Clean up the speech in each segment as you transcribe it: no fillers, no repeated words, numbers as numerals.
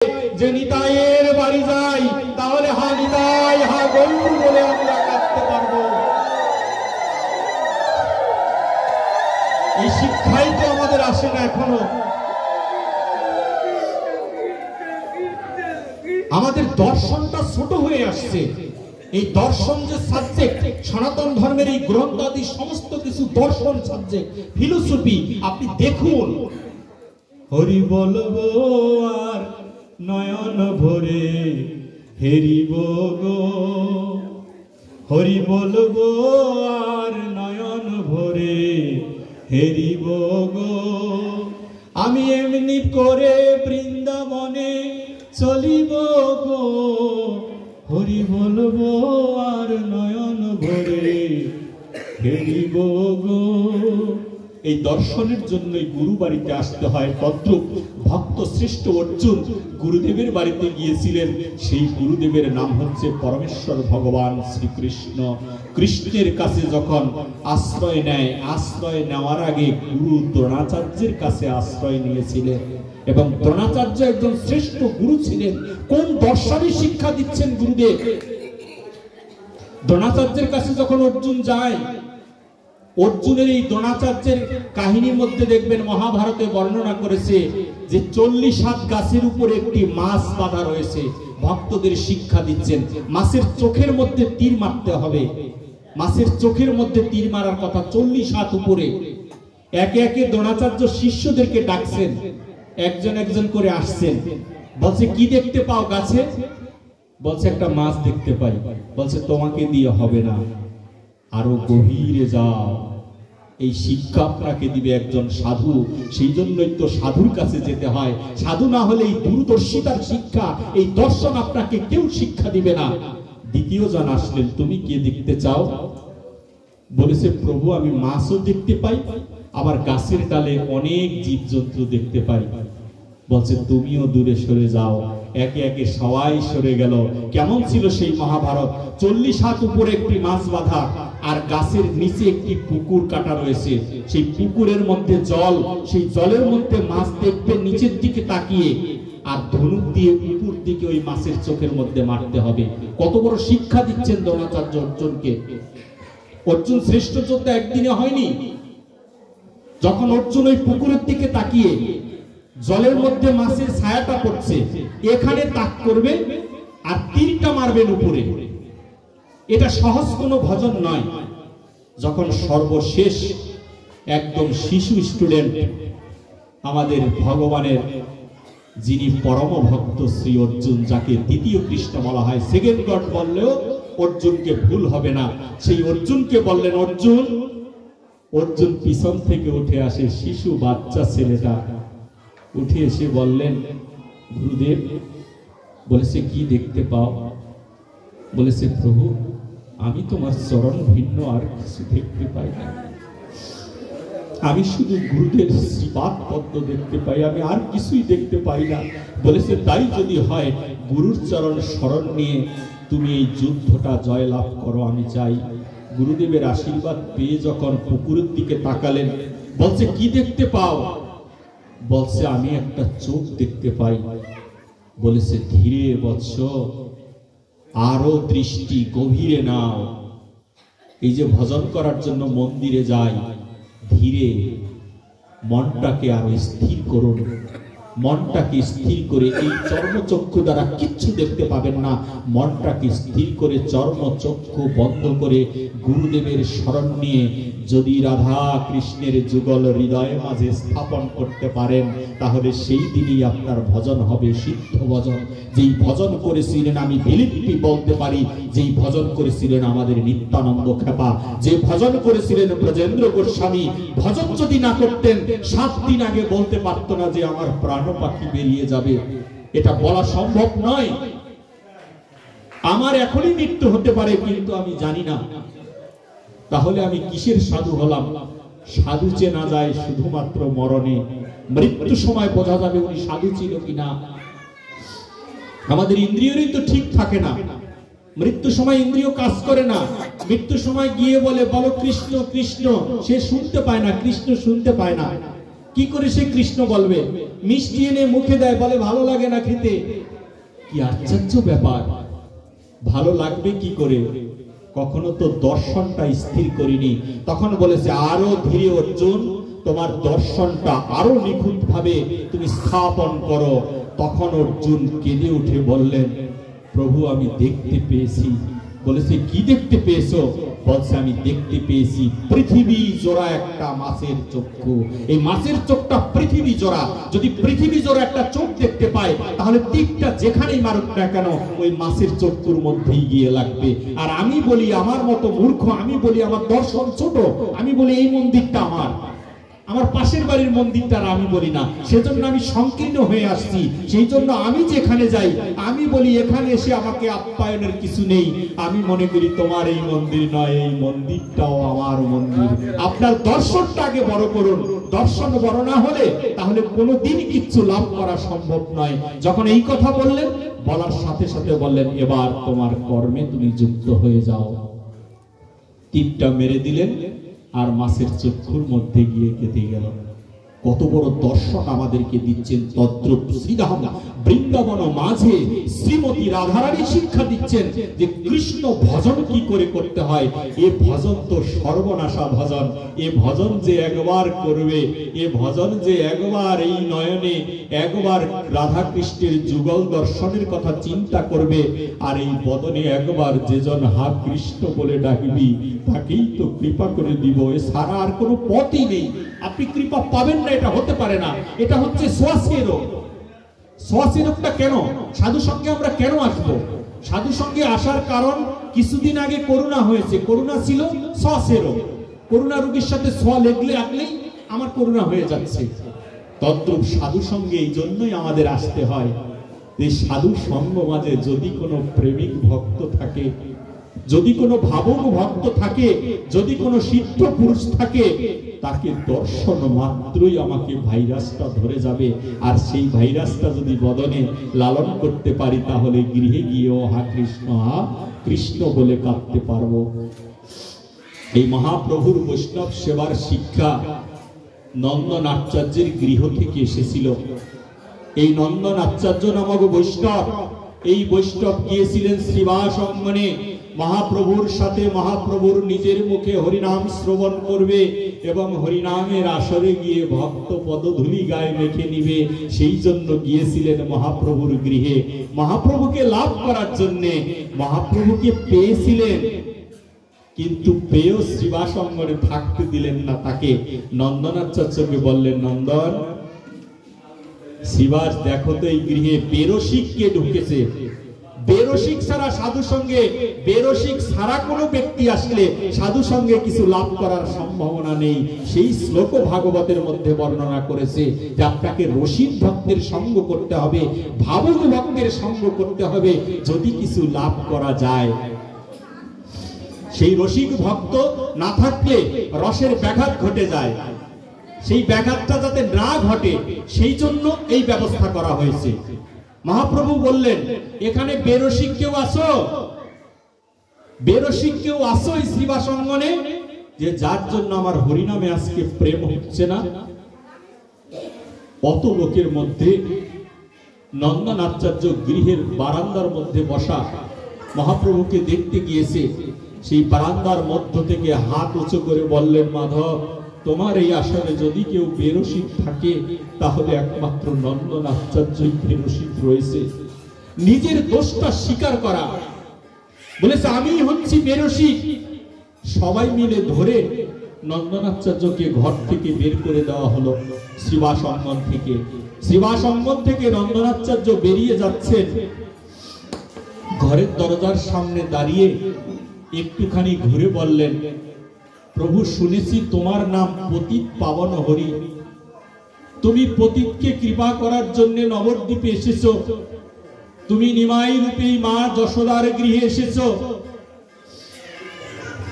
যে নিতাইয়ের বাড়ি যাই, তাহলে হা নিতাই হা গৌর বলে আমরা কাঁদতে পারবো। এই শিক্ষাই তো আমাদের আসে না এখনো। আমাদের দর্শনটা ছোট হয়ে আসছে। এই দর্শন যে সাবজেক্ট, সনাতন ধর্মের এই গ্রন্থ আদি সমস্ত কিছু দর্শন সাবজেক্ট, ফিলোসফি। আপনি দেখুন, হরি বলবো আর নয়ন ভরে হেরিব গো, হরি বলবো আর নয়ন ভরে হেরিব গো, আমি এমনি করে বৃন্দাবনে চলিব গো, হরি বলবো আর নয়ন ভরে হেরিব গো। এই দর্শনের জন্যই গুরু বাড়িতে আসতে হয়। তদ্রূপ ভক্ত শ্রেষ্ঠ অর্জুন গুরুদেবের বাড়িতে গিয়েছিলেন। সেই গুরুদেবের নাম হচ্ছে পরমেশ্বর ভগবান শ্রীকৃষ্ণ। কৃষ্ণের কাছে যখন আশ্রয় নেয়, আশ্রয় নেওয়ার আগে গুরু দ্রোণাচার্যের কাছে আশ্রয় নিয়েছিলেন এবং দ্রোণাচার্য একজন শ্রেষ্ঠ গুরু ছিলেন। কোন দর্শনে শিক্ষা দিচ্ছেন গুরুদেব? দ্রোণাচার্যের কাছে যখন অর্জুন যায়, অর্জুনের এই দ্রোণাচার্যের কাহিনীর মধ্যে দেখবেন মহাভারতে বর্ণনা করেছে যে 40 হাত গাছের উপরে একটি মাছ বাঁধা রয়েছে। ভক্তদের শিক্ষা দিচ্ছেন মাছের চোখের মধ্যে তীর মারতে হবে। মাছের চোখের মধ্যে তীর মারার কথা। 40 হাত উপরে একে একে দ্রোণাচার্য শিষ্যদেরকে ডাকছেন, একজন একজন করে আসছেন। বলছে কি দেখতে পাও গাছে? বলছে একটা মাছ দেখতে পাই। বলছে তোমাকে দিয়ে হবে না, আরো গভীরে যাও, এই শিক্ষা আপনাকে দিবে একজন সাধু। সেই জন্যই তো সাধুর কাছে যেতে হয়। সাধু না হলে এই দূরদর্শিতার শিক্ষা, এই দর্শন আপনাকে কেউ শিক্ষা দিবে না। দ্বিতীয় জন আসলেন, তুমি কে দেখতে চাও? বলেছে প্রভু আমি মাছও দেখতে পাই, আবার গাছের ডালে অনেক জীবজন্তু দেখতে পাই। বলছে তুমিও দূরে সরে যাও। একে একে সবাই সরে গেল। কেমন ছিল সেই মহাভারত? 40 হাত উপরে একটি মাছ বাঁধা, আর গাছের নিচে একটি পুকুর কাটা রয়েছে। সেই পুকুরের মধ্যে জল, সেই জলের মধ্যে মাছ দেখবে নিচের দিকে তাকিয়ে, আর ধনুক দিয়ে উপর দিকে ওই মাছের চোখের মধ্যে মারতে হবে। কত বড় শিক্ষা দিচ্ছেন দ্রোণাচার্য অর্জুনকে। অর্জুন শ্রেষ্ঠ যোদ্ধা একদিনে হয়নি। যখন অর্জুন ওই পুকুরের দিকে তাকিয়ে, জলের মধ্যে মাছের ছায়াটা পড়ছে, এখানে তাক করবে আর তীরটা মারবেন উপরে। এটা সহজ কোনো ভজন নয়। যখন সর্বশেষ একদম শিশু স্টুডেন্ট আমাদের ভগবানের, যিনি পরম ভক্ত শ্রী অর্জুন, যাকে দ্বিতীয় কৃষ্ণ বলা হয়, সেকেন্ড গড বললেও অর্জুনকে ভুল হবে না। সেই অর্জুনকে বললেন অর্জুন। অর্জুন পিছন থেকে উঠে আসে, শিশু বাচ্চা ছেলেটা উঠে এসে বললেন গুরুদেব। বলেছে কি দেখতে পাও? বলেছে প্রভু আমি তোমার চরণ ভিন্ন আর কিছু দেখতে পাই না, আমি শুধু গুরুদেব শ্রীপাদ পদ্ম দেখতে পাই, আমি আর কিছুই দেখতে পাই না। বলেছে তাই যদি হয় গুরুর চরণ স্মরণ নিয়ে তুমি এই যুদ্ধটা জয়লাভ করো, আমি চাই। গুরুদেবের আশীর্বাদ পেয়ে যখন পুকুরের দিকে তাকালেন, বলছে কি দেখতে পাও? বলছে আমি একটা চোখ দেখতে পাই। বলেছে ধীরে বৎস, আরো দৃষ্টি গভীরে নাও। এই যে ভজন করার জন্য মন্দিরে যাই, ধীরে মনটাকে আরো স্থির করুন। মনটাকে স্থির করে, এই চর্মচক্ষু দ্বারা কিচ্ছু দেখতে পাবেন না, মনটাকে স্থির করে চর্মচক্ষু বন্ধ করে গুরুদেবের স্মরণ নিয়ে যদি রাধা কৃষ্ণের যুগল হৃদয়ের মাঝে স্থাপন করতে পারেন, তাহলে সেই দিনই আপনার ভজন হবে সিদ্ধ ভজন। যেই ভজন করেছিলেন, আমি বিলিপি বলতে পারি, যেই ভজন করেছিলেন আমাদের নিত্যানন্দ খেপা, যে ভজন করেছিলেন ব্রজেন্দ্র গোস্বামী, ভজন যদি না করতেন 7 দিন আগে বলতে পারতো না যে আমার প্রাণ পাখি বেরিয়ে যাবে। এটা বলা সম্ভব নয়। আমার এখনই মৃত্যু হতে পারে, কিন্তু আমি জানি না। তাহলে আমি কিসের সাধু হলাম? সাধু চেনা যায় শুধুমাত্র মরণে। মৃত্যু সময় বোঝা যাবে উনি সাধু ছিল কিনা। আমাদের ইন্দ্রিয়রই তো ঠিক থাকে না। মৃত্যু সময় ইন্দ্রিয় কাজ করে না। মৃত্যু সময় গিয়ে বলে বলো কৃষ্ণ কৃষ্ণ, সে শুনতে পায় না, কৃষ্ণ শুনতে পায় না। কি করে সে কৃষ্ণ বলবে? মিষ্টি এনে মুখে দেয়, বলে ভালো লাগে না খেতে। কি আশ্চর্য ব্যাপার! ভালো লাগবে কি করে? কখনো তো দর্শনটা স্থির করিনি। তখন বলেছে আরো ধীরে অর্জুন, তোমার দর্শনটা আরো নিখুঁত ভাবে তুমি স্থাপন করো। তখন অর্জুন কেঁদে উঠে বললেন, প্রভু আমি দেখতে পেয়েছি। বলেছে কি দেখতে পেয়েছো? বলছে আমি দেখতে পেয়েছি পৃথিবী জোড়া একটা মাছের চক্ষু। এই মাছের চোখটা পৃথিবী জোড়া। যদি পৃথিবী জোড়া একটা চোখ দেখতে পায়, তাহলে তীরটা যেখানেই মারুক না কেন ওই মাছের চক্ষুর মধ্যেই গিয়ে লাগবে। আর আমি বলি আমার মতো মূর্খ, আমি বলি আমার দর্শন ছোট, আমি বলি এই মন্দিরটা আমার পাশের বাড়ির মন্দিরটার আমি বলি না। সেজন্য আমি সংকীর্ণ হয়ে আসছি। সেই জন্য আমি যেখানে যাই আমি বলি এখানে এসে আমাকে আপ্যায়নের কিছু নেই। আমি মনে করি তোমার এই মন্দির নয়, এই মন্দিরটাও আমার মন্দির। আপনার দর্শনটা আগে বড় করুন। দর্শন বড় না হলে তাহলে কোনোদিন কিচ্ছু লাভ করা সম্ভব নয়। যখন এই কথা বললেন, বলার সাথে সাথে বললেন এবার তোমার কর্মে তুমি যুক্ত হয়ে যাও। তীরটা মেরে দিলেন আর মাছের চক্ষুর মধ্যে গিয়ে কেটে গেল। কত বড় দর্শন আমাদেরকে দিচ্ছেন। তদ্রূপ শ্রীরাম বৃন্দাবন মাঝে শ্রীমতী রাধারানী শিক্ষা দিচ্ছেন যে কৃষ্ণ ভজন কি করে করতে হয়। এ ভজন তো সর্বনাশা ভজন। এ ভজন যে একবার করবে, এ ভজন যে একবার এই নয়নে একবার রাধা কৃষ্ণের যুগল দর্শনের কথা চিন্তা করবে, আর এই বদনে একবার যেজন হা কৃষ্ণ বলে ডাকবি, তাকেই তো কৃপা করে দিব। এ সারা আর কোনো পথই নেই। আপনি কৃপা পাবেন না, এটা হতে পারে না। এটা হচ্ছে শ্বাসের রোগ। শ্বাসের রোগটা কেন? সাধু সঙ্গে আমরা কেন আসবো? সাধু সঙ্গে আসার কারণ কিছুদিন আগে করোনা হয়েছে। করোনা ছিল শ্বাসের রোগ। করোনা রোগীর সাথে ছ লাগলেই আমার করোনা হয়ে যাচ্ছে। তদ্রূপ সাধু সঙ্গে এই জন্যই আমাদের আসতে হয়। এই সাধু সঙ্গ মাঝে যদি কোনো প্রেমিক ভক্ত থাকে, যদি কোনো ভাবক ভক্ত থাকে, যদি কোনো সিদ্ধ পুরুষ থাকে, তাকে দর্শন মাত্রই আমাকে ভাইরাসটা ধরে যাবে। আর সেই ভাইরাসটা যদি বদনে লালন করতে পারি, তাহলে গৃহে গিয়েও হা কৃষ্ণ বলে কাঁদতে পারবো। এই মহাপ্রভুর বৈষ্ণব সেবার শিক্ষা নন্দন আচার্যের গৃহ থেকে এসেছিল। এই নন্দন আচার্য নামক বৈষ্ণব, এই বৈষ্ণব গিয়েছিলেন শ্রীবাস অঙ্গনে মহাপ্রভুর সাথে। মহাপ্রভুর নিজের মুখে হরিনাম শ্রবণ করবে এবং হরিনামের আসরে গিয়ে ভক্ত পদধূলি গায়ে মেখে নিবে। সেই জন্য গিয়েছিলেন মহাপ্রভুর গৃহে। মহাপ্রভুকে লাভ করার জন্য মহাপ্রভুকে পেয়েছিলেন, কিন্তু পেয়েও শ্রীবাস অঙ্গনে থাকতে দিলেন না তাকে। নন্দনাচার্যকে বললেন, নন্দন শ্রীবাস দেখো তো এই গৃহে বেরসিক কে ঢুকেছে। বেরসিক ছাড়া সাধু সঙ্গে, বেরসিক ছাড়া কোনো ব্যক্তি আসলে সাধু সঙ্গে কিছু লাভ করার সম্ভাবনা নেই। সেই শ্লোক ভাগবতের মধ্যে বর্ণনা করেছে যে আপনাকে রসিক ভক্তের সঙ্গ করতে হবে, ভাবক ভক্তের সঙ্গ করতে হবে যদি কিছু লাভ করা যায়। সেই রসিক ভক্ত না থাকলে রসের ব্যাঘাত ঘটে যায়। সেই ব্যাঘাতটা যাতে না ঘটে সেই জন্য এই ব্যবস্থা করা হয়েছে। মহাপ্রভু বললেন, এখানে বেরসিক কেউ আসো, বেরসিক কেউ আসো এই শ্রীবাস অঙ্গনে, যে যার জন্য আমার হরিনামে আজকে প্রেম হচ্ছে না। অত লোকের মধ্যে নন্দন আচার্য গৃহের বারান্দার মধ্যে বসা, মহাপ্রভুকে দেখতে গিয়েছে। সেই বারান্দার মধ্য থেকে হাত উঁচু করে বললেন, মাধব তোমার এই আসনে যদি কেউ বেরসিক থাকে তাহলে একমাত্র নন্দন আচার্যই বেরসিক রয়েছে। নিজের দোষটা স্বীকার করা, বলেছে আমি হচ্ছি বেরসিক। সবাই মিলে ধরে নন্দন আচার্যকে ঘর থেকে বের করে দেওয়া হলো শ্রীবাস অঙ্গন থেকে। শ্রীবাস অঙ্গন থেকে নন্দন আচার্য বেরিয়ে যাচ্ছেন। ঘরের দরজার সামনে দাঁড়িয়ে একটুখানি ঘুরে বললেন, প্রভু শুনেছি তোমার নাম পতিত পাবন হরি। তুমি পতিতকে কৃপা করার জন্য নবদ্বীপে এসেছো। তুমি নিমাই রূপে মা যশোদার গৃহে এসেছো,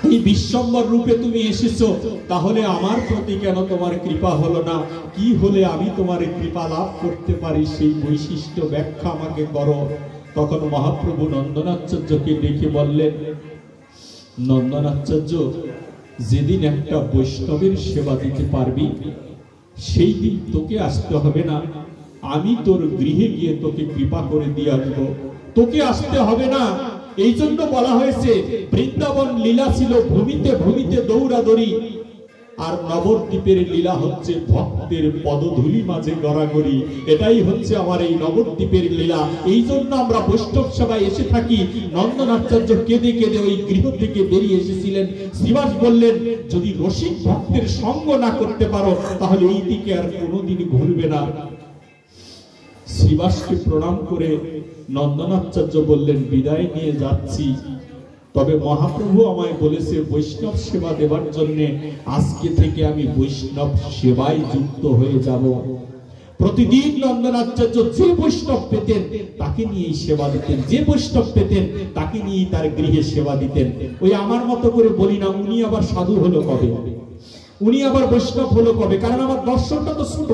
এই বিশ্বম্বর রূপে তুমি এসেছো। তাহলে আমার প্রতি কেন তোমার কৃপা হলো না? কি হলে আমি তোমার কৃপা লাভ করতে পারি সেই বৈশিষ্ট্য ব্যাখ্যা আমাকে করো। তখন মহাপ্রভু নন্দনাচার্যকে ডেকে বললেন, নন্দনাচার্য যেদিন একটা বৈষ্ণবের সেবা দিতে পারবি সেই দিন তোকে আসতে হবে না, আমি তোর গৃহে গিয়ে তোকে কৃপা করে দিয়ে আসবো, তোকে আসতে হবে না। এই জন্য বলা হয়েছে বৃন্দাবন লীলা ছিল ভূমিতে ভূমিতে দৌড়াদৌড়ি, আর নবদ্বীপের লীলা হচ্ছে ভক্তের পদধূলি মাঝে গড়াগড়ি। এটাই হচ্ছে আমার এই নবদ্বীপের লীলা। এই জন্য আমরা বৈষ্ণব সভায় এসে থাকি। নন্দনাচার্য কেঁদে কেঁদে ওই গৃহ থেকে বেরিয়ে এসেছিলেন। শ্রীবাস বললেন, যদি রসিক ভক্তের সঙ্গ না করতে পারো তাহলে এই দিকে আর কোনোদিন ঘুরবে না। শ্রীবাসকে প্রণাম করে নন্দনাচার্য বললেন, বিদায় নিয়ে যাচ্ছি, তবে মহাপ্রভু আমায় বলেছে বৈষ্ণব সেবা দেবার জন্য আজকে থেকে আমি বৈষ্ণব সেবায় যুক্ত হয়ে যাব। প্রতিদিন নন্দনাচার্য যে বৈষ্ণব পেতেন তাকে নিয়েই সেবা দিতেন, যে বৈষ্ণব পেতেন তাকে নিয়েই তার গৃহে সেবা দিতেন। ওই আমার মতো করে বলি না, উনি আবার সাধু হলো কবে, উনি আবার বৈষ্ণব হলো কবে? কারণ আমার দর্শনটা তো ছোট,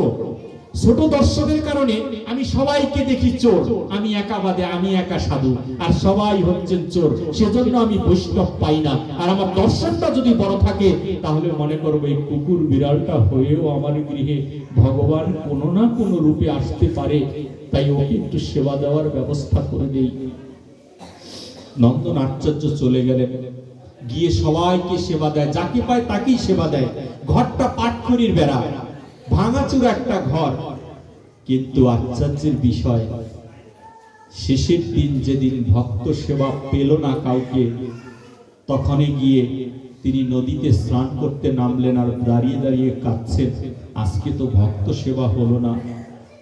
ছোট দর্শনের কারণে আমি সবাইকে দেখি চোর, আমি একা বাদে আমি একা সাধু, আর সবাই হচ্ছেন চোর। সেজন্য আমি বৈষ্ণব পাই না। আর আমার দর্শনটা যদি বড় থাকে তাহলে মনে করবো এই কুকুর বিড়ালটা হয়েও আমার গৃহে ভগবান কোনো না কোনো রূপে আসতে পারে, তাই ওকে একটু সেবা দেওয়ার ব্যবস্থা করে দেই। নন্দন আচার্য চলে গেলেন, গিয়ে সবাইকে সেবা দেয়, যাকে পায় তাকেই সেবা দেয়। ঘরটা পাটখড়ির বেড়া, ভাঙাচুরা একটা ঘর। কিন্তু আচার্যের বিষয়, শেষের দিন যেদিন ভক্ত সেবা পেল না কাউকে, তখনই গিয়ে তিনি নদীতে স্নান করতে নামলেন আর দাঁড়িয়ে দাঁড়িয়ে কাঁদছেন, আজকে তো ভক্ত সেবা হলো না।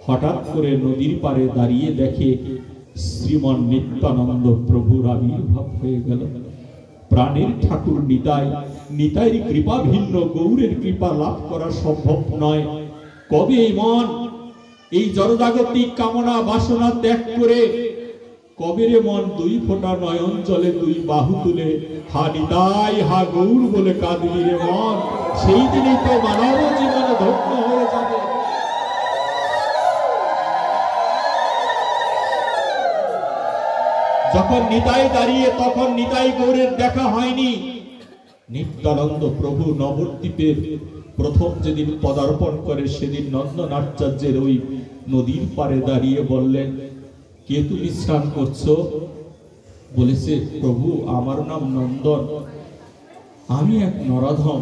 হঠাৎ করে নদীর পাড়ে দাঁড়িয়ে দেখে শ্রীমন নিত্যানন্দ প্রভুর আবির্ভাব হয়ে গেল। প্রাণের ঠাকুর নিতাই, নিতাইয়ের কৃপা ভিন্ন, গৌরের কৃপা লাভ করা সম্ভব নয়। কবে মন এই জড়জাগতিক কামনা বাসনা ত্যাগ করে, কবে রে মন দুই ফোঁটা নয়ন জলে দুই বাহু তুলে হা নিতাই হা গৌর বলে কাঁদবি রে মন, সেই দিনই তো মানব জীবনে ধন্য হয়ে যাবে। যখন নিতাই দাঁড়িয়ে, তখন নিতাই গৌরের দেখা হয়নি। নিত্যানন্দ প্রভু নবদ্বীপের প্রথম যেদিন পদার্পণ করে সেদিন নন্দনাচার্যের ওই নদীর পাড়ে দাঁড়িয়ে বললেন, কে তুমি স্নান করছো? বলেছে, প্রভু আমার নাম নন্দন, আমি এক নরাধম।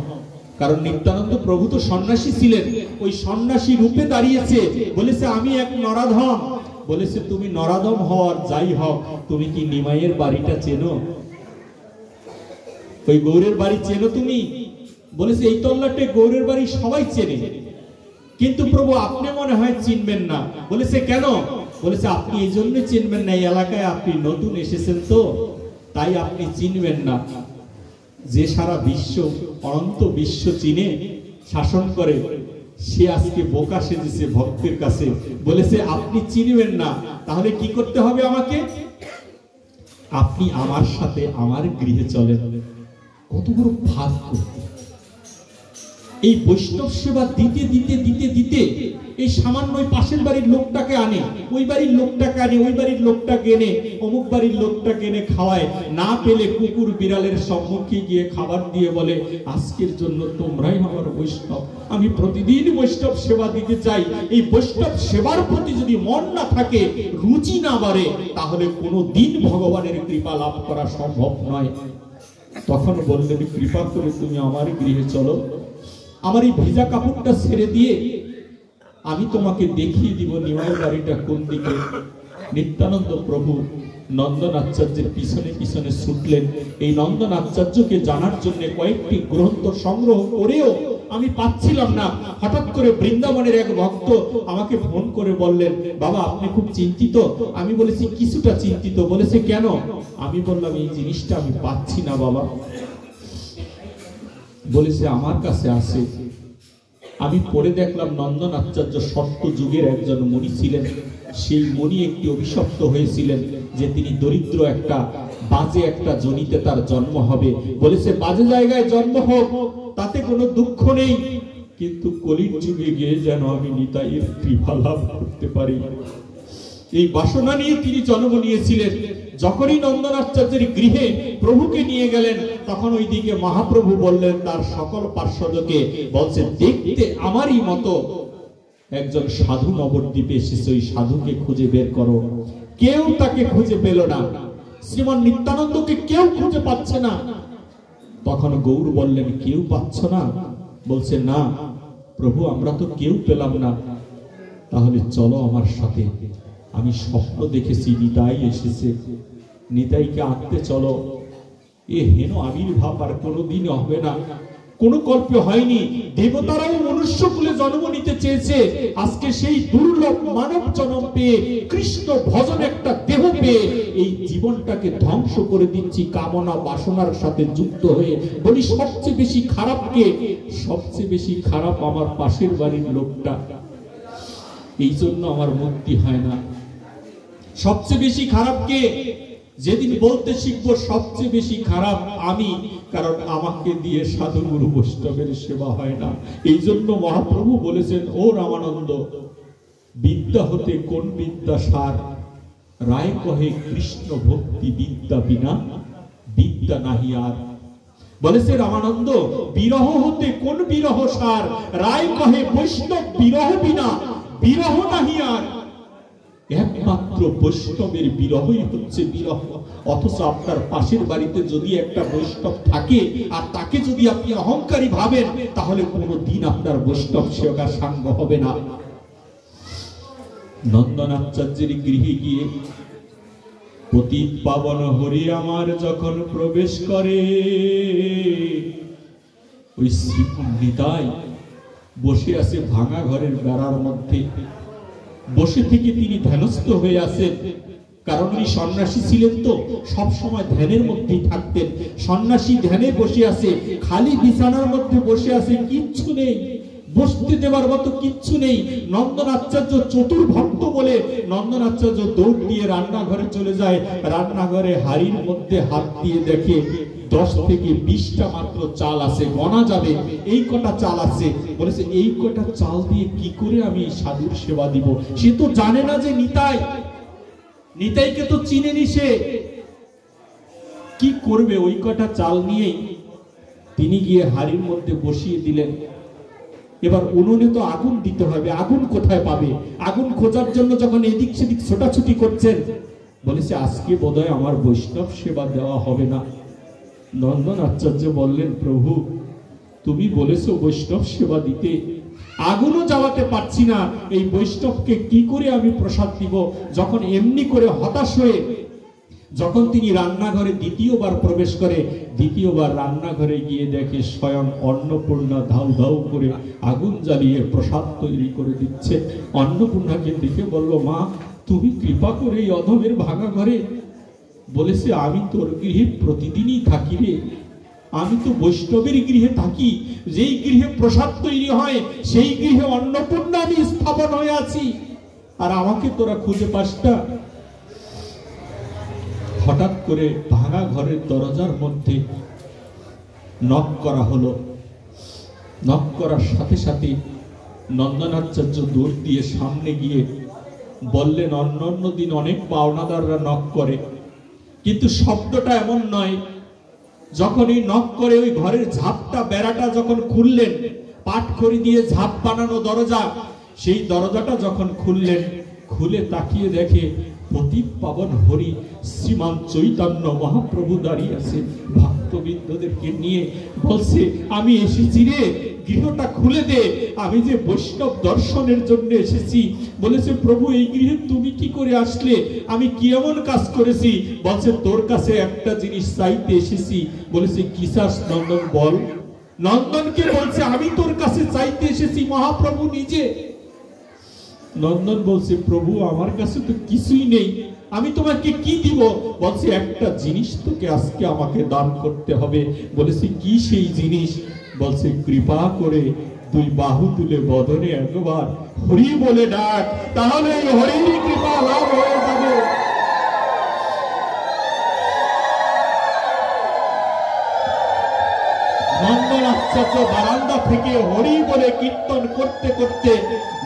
কারণ নিত্যানন্দ প্রভু তো সন্ন্যাসী ছিলেন, ওই সন্ন্যাসী রূপে দাঁড়িয়েছে। বলেছে আমি এক নরাধম। বলেছে তুমি নরাধম হওয়ার যাই হোক, তুমি কি নিমাইয়ের বাড়িটা চেনো? ওই গৌরের বাড়ি চেনো তুমি? বলেছে এই তল্লাটে গৌরের বাড়ি সবাই চেনে, কিন্তু প্রভু আপনি মনে হয় চিনবেন না। বলেছে কেন? বলেছে আপনি এই জন্য চিনবেন না, এই এলাকায় আপনি নতুন এসেছেন তো তাই আপনি চিনবেন না। যে সারা বিশ্ব অনন্ত বিশ্ব চিনে শাসন করে, সে আজকে বোকা সেজেছে ভক্তের কাছে। বলেছে আপনি চিনবেন না, তাহলে কি করতে হবে আমাকে? আপনি আমার সাথে আমার গৃহে চলেন। কত বড় ভাগ্য! এই বৈষ্ণব সেবা দিতে দিতে দিতে দিতে এই সামান্য ওই পাশের বাড়ির লোকটাকে আনে, ওই বাড়ির লোকটাকে আনে, ওই বাড়ির লোকটাকে এনে অমুক বাড়ির লোকটাকে এনে খাওয়ায়। না পেলে কুকুর বিড়ালের সম্মুখে গিয়ে খাবার দিয়ে বলে, আজকের জন্য তোমরাই আমার বৈষ্ণব, আমি প্রতিদিন বৈষ্ণব সেবা দিতে চাই। এই বৈষ্ণব সেবার প্রতি যদি মন না থাকে, রুচি না বাড়ে, তাহলে কোনো দিন ভগবানের কৃপা লাভ করা সম্ভব নয়। তখন বললেন, কৃপা করে তুমি আমার গৃহে চলো, আমার এই ভিজা কাপড়টা ছেড়ে দিয়ে আমি তোমাকে দেখিয়ে দিব নিমাইয়ের বাড়িটা কোন দিকে। নিত্যানন্দ প্রভু নন্দন আচার্যের পিছনে পিছনে ছুটলেন। এই নন্দন আচার্যকে জানার জন্য কয়েকটি গ্রন্থ সংগ্রহ করেও আমি পাচ্ছিলাম না। হঠাৎ করে বৃন্দাবনের এক ভক্ত আমাকে ফোন করে বললেন, বাবা আপনি খুব চিন্তিত? আমি বলেছি কিছুটা চিন্তিত। বলেছে কেন? আমি বললাম এই জিনিসটা আমি পাচ্ছি না বাবা। বলেছে আমার কাছে আছে। আমি পড়ে দেখলাম নন্দন আচার্য সত্য যুগের একজন মুনি ছিলেন। সেই মুনি একটি অভিশপ্ত হয়েছিলেন যে তিনি দরিদ্র একটা বাজে একটা জনিতে তার জন্ম হবে। বলেছে বাজে জায়গায় জন্ম হোক, তাতে কোনো দুঃখ নেই, কিন্তু কলির যুগে গিয়ে যেন আমি নিতাইয়ের কৃপা লাভ করতে পারি। এই বাসনা নিয়ে তিনি জন্ম নিয়েছিলেন। যখনই নন্দনাচার্যের গৃহে প্রভুকে নিয়ে গেলেন, তখন ওইদিকে মহাপ্রভু বললেন তার সকল পার্শ্বদকে, বলছে দেখতে আমারই মতো, একজন সাধু নবদ্বীপে এসেছে, ওই সাধুকে খুঁজে বের করো। কেউ তাকে খুঁজে পেল না, শ্রীমান নিত্যানন্দকে কেউ খুঁজে পাচ্ছে না। তখন গৌর বললেন, কেউ পাচ্ছ না? বলছে, না প্রভু, আমরা তো কেউ পেলাম না। তাহলে চলো আমার সাথে, আমি স্বপ্ন দেখেছি নিতাই এসেছে, নিতাইকে আনতে চলো। এ হেন আবির্ভাব আর কোনোদিন হবে না, কোন কল্পে হয়নি। দেবতারাও মনুষ্য কুলে জন্ম নিতে চেয়েছে, আজকে সেই দুর্লভ মানব জন্ম পেয়ে, কৃষ্ণ ভজন একটা দেহ পেয়ে এই জীবনটাকে ধ্বংস করে দিচ্ছি কামনা বাসনার সাথে যুক্ত হয়ে। বলি সবচেয়ে বেশি খারাপ কে? সবচেয়ে বেশি খারাপ আমার পাশের বাড়ির লোকটা, এই জন্য আমার মুক্তি হয় না। সবচেয়ে বেশি খারাপ কে? যেদিন বলতে শিখবো সবচেয়ে বেশি খারাপ আমি, কারণ আমাকে দিয়ে সাধু গুরু বৈষ্ণবের সেবা হয় না। এই জন্য মহাপ্রভু বলেছেন, ও রামানন্দ, বিদ্যা হতে কোন বিদ্যা সার? রায় কহে কৃষ্ণ ভক্তি বিদ্যা বিনা বিদ্যা নাহি আর। বলেছে রামানন্দ, বিরহ হতে কোন বিরহ সার? রায় কহে বৈষ্ণব বিরহ বিনা বিরহ নাহি আর। একমাত্র বৈষ্ণবের বিরহই হচ্ছে বিরহ। অথচ আপনার পাশের বাড়িতে যদি একটা বৈষ্ণব থাকে আর তাকে যদি আপনি অহংকারী ভাবেন, তাহলে কোনোদিন আপনার বৈষ্ণব সেবার সাঙ্গ হবে না। নন্দনাচার্যের গৃহে গিয়ে পতিত পাবন হরি আমার যখন প্রবেশ করে, ওই শ্রীপণ্ডিতাই বসে আছে ভাঙা ঘরের বেড়ার মধ্যে। বসে থেকে তিনি ধ্যানস্থ হয়ে আছেন, কারণ উনি সন্ন্যাসী ছিলেন তো সব সময় ধ্যানের মধ্যেই থাকতেন। সন্ন্যাসী ধ্যানে বসে আছে, খালি বিছানার মধ্যে বসে আছে, কিচ্ছু নেই, বসতে দেবার মতো কিচ্ছু নেই। নন্দনাচার্য চতুর ভক্ত বলে নন্দনাচার্য দৌড় দিয়ে রান্নাঘরে চলে যায়। রান্নাঘরে হাড়ির মধ্যে হাত দিয়ে দেখে 10 থেকে 20টা মাত্র চাল আছে, গনা যাবে, এই কটা চাল আছে। বলেছে, এই কটা চাল দিয়ে কি করে আমি সাধুর সেবা দিব? সে তো জানে না যে নিতাই, নিতাইকে তো চিনেনি সে, কি করবে? ওই কটা চাল নিয়েই তিনি গিয়ে হাড়ির মধ্যে বসিয়ে দিলেন। এবার উনুনে তো আগুন দিতে হবে, আগুন কোথায় পাবে? আগুন খোঁজার জন্য যখন এদিক সেদিক ছোটাছুটি করছেন, বলেছে, আজকে বোধহয় আমার বৈষ্ণব সেবা দেওয়া হবে না। নন্দনাচার্য বললেন, প্রভু তুমি বলেছো বৈষ্ণব সেবা দিতে, আগুনও জ্বালাতে পারছি না, এই বৈষ্ণবকে কি করে আমি প্রসাদ দিব? যখন এমনি করে হতাশ হয়ে যখন তিনি রান্নাঘরে দ্বিতীয়বার প্রবেশ করে, দ্বিতীয়বার রান্নাঘরে গিয়ে দেখে স্বয়ং অন্নপূর্ণা ধাউ ধাউ করে আগুন জ্বালিয়ে প্রসাদ তৈরি করে দিচ্ছে। অন্নপূর্ণাকে দেখে বলল, মা তুমি কৃপা করে এই অধমের ভাঙা ঘরে। বলেছে, আমি তোর গৃহে প্রতিদিনই থাকি রে, আমি তো বৈষ্ণবের গৃহে থাকি, যেই গৃহে প্রসাদ তৈরি হয় সেই গৃহে অন্নপূর্ণা আমি স্থাপন হয়ে আছি, আর আমাকে তোরা খুঁজে পাস না। হঠাৎ করে ভাঙা ঘরের দরজার মধ্যে নক করা হলো। নক করার সাথে সাথে নন্দনাচার্য দৌড় দিয়ে সামনে গিয়ে বললেন, অন্য দিন অনেক পাওনাদাররা নক করে, কিন্তু শব্দটা এমন নয়। যখন এই নক করে ওই ঘরের ঝাপটা বেড়াটা যখন খুললেন, পাটখড়ি দিয়ে ঝাপ বানানো দরজা, সেই দরজাটা যখন খুললেন, খুলে তাকিয়ে দেখে পতিত পাবন হরি শ্রীমান চৈতন্য মহাপ্রভু দাঁড়িয়ে আছে ভক্তবৃন্দদেরকে নিয়ে। বলছে, আমি এসেছি রে, গৃহটা খুলে দে, আমি যে বৈষ্ণব দর্শনের জন্য এসেছি। বলেছে, প্রভু এই গৃহে তুমি কি করে আসলে? আমি কি এমন কাজ করেছি? বলছে, তোর কাছে একটা জিনিস চাইতে এসেছি। বলেছে, কি চাস নন্দন বল। নন্দনকে বলছে, আমি তোর কাছে চাইতে এসেছি মহাপ্রভু নিজে। নন্দন বলছে, প্রভু আমার কাছে তো কিছুই নেই, আমি তোমাকে কি দিব? বলছে, একটা জিনিস তোকে আজকে আমাকে দান করতে হবে। বলেছে, কি সেই জিনিস? বলছে, কৃপা করে 2 বাহু তুলে বদনে একবার হরি বলে ডাক, তাহলে এই হরির কৃপা লাভ হয়ে যাবে। নন্দন নন্দনাচার্য বারান্দা থেকে হরি বলে কীর্তন করতে করতে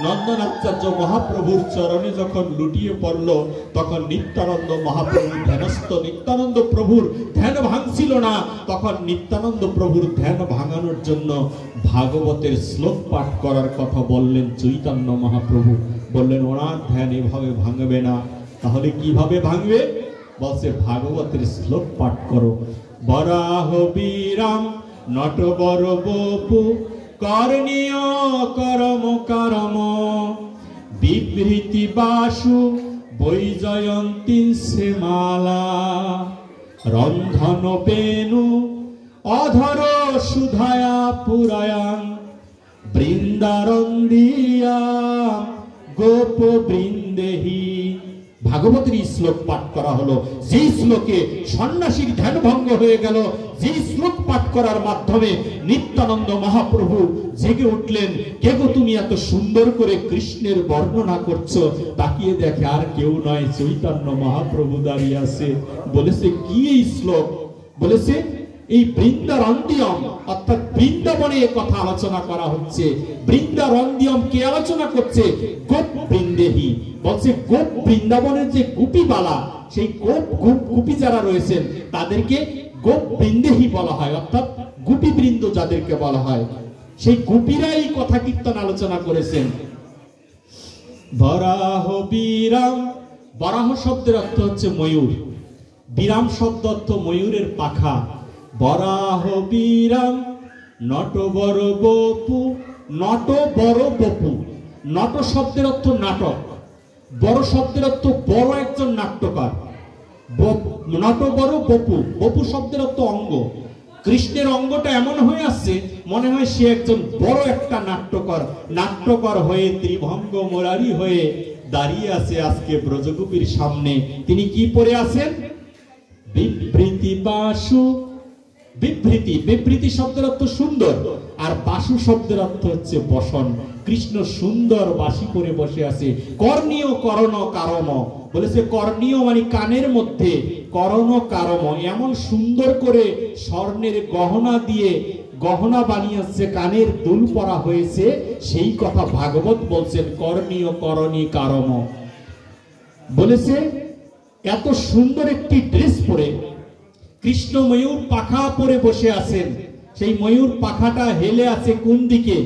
নন্দনাচার্য মহাপ্রভুর চরণে যখন লুটিয়ে পড়ল, তখন নিত্যানন্দ মহাপ্রভু ধ্যানস্থ। নিত্যানন্দ প্রভুর ধ্যান ভাঙছিল না, তখন নিত্যানন্দ প্রভুর ধ্যান ভাঙানোর জন্য ভাগবতের শ্লোক পাঠ করার কথা বললেন চৈতন্য মহাপ্রভু। বললেন ওনার ধ্যান এভাবে ভাঙবে না। তাহলে কিভাবে ভাঙবে? বলছে ভাগবতের শ্লোক পাঠ করো। বরাহ বিরাম নটবর বপু করণীয় করম করম বিবৃতি বাসু বৈজয়ন্তী সে মালা রন্ধন বেনু অধর সুধায়া পুরায়াং বৃন্দারন্দিয়া গোপ বৃন্দেহি। ভাগবতের এই শ্লোক পাঠ করা হলো। যেই শ্লোকে সন্ন্যাসীর ধ্যান ভঙ্গ হয়ে গেল, যেই শ্লোক পাঠ করার মাধ্যমে নিত্যানন্দ মহাপ্রভু জেগে উঠলেন। কে গো তুমি এত সুন্দর করে কৃষ্ণের বর্ণনা করছো? তাকিয়ে দেখে আর কেউ নয়, চৈতন্য মহাপ্রভু দাঁড়িয়ে আছে। বলেছে কি এই শ্লোক? বলেছে এই বৃন্দারন্দিয়ম অর্থাৎ বৃন্দাবনে কথা আলোচনা করা হচ্ছে। বৃন্দারন্দিয়ম কে আলোচনা করছে? গোপ বৃন্দেহি। বলছে গোপ বৃন্দাবনের যে গোপীবালা, সেই গোপী যারা রয়েছেন তাদেরকে গোপ বৃন্দেহি বলা হয়, অর্থাৎ গোপী বৃন্দ যাদেরকে বলা হয়, সেই গোপীরা এই কথা কীর্তন আলোচনা করেছেন। বরাহ বিরাম, বরাহ শব্দের অর্থ হচ্ছে ময়ূর, বিরাম শব্দ অর্থ ময়ূরের পাখা। বরাহ বিরাম নট বড় বপু, নট বড় বপু। নট শব্দের অর্থ নাটক, বড় শব্দের অর্থ বড় একজন নাট্যকার। নট বড় বপু, বপু শব্দের অর্থ অঙ্গ। কৃষ্ণের অঙ্গটা এমন হয়ে আসছে মনে হয় সে একজন বড় একটা নাট্যকার, নাট্যকার হয়ে ত্রিভঙ্গ মুরারি হয়ে দাঁড়িয়ে আছে আজকে ব্রজগোপীর সামনে। তিনি কি পরে আছেন? বিবৃতি বাসু। বিবৃতি, বিবৃতি শব্দের অর্থ সুন্দর, আর বাসু শব্দের অর্থ হচ্ছে বসন। কৃষ্ণ সুন্দর বাসি করে বসে আছে। কর্ণীয় করণ কারম, বলেছে কর্ণীয় মানে কানের মধ্যে, করণ কারম এমন সুন্দর করে স্বর্ণের গহনা দিয়ে গহনা বানিয়েছে, কানের দুল পরা হয়েছে, সেই কথা ভাগবত বলছেন। কর্ণীয় করণী কারম বলেছে এত সুন্দর একটি ড্রেস পরে কৃষ্ণ ময়ূর পাখা পরে বসে আছেন। সেই ময়ূর পাখাটা হেলে আছে কোন দিকে?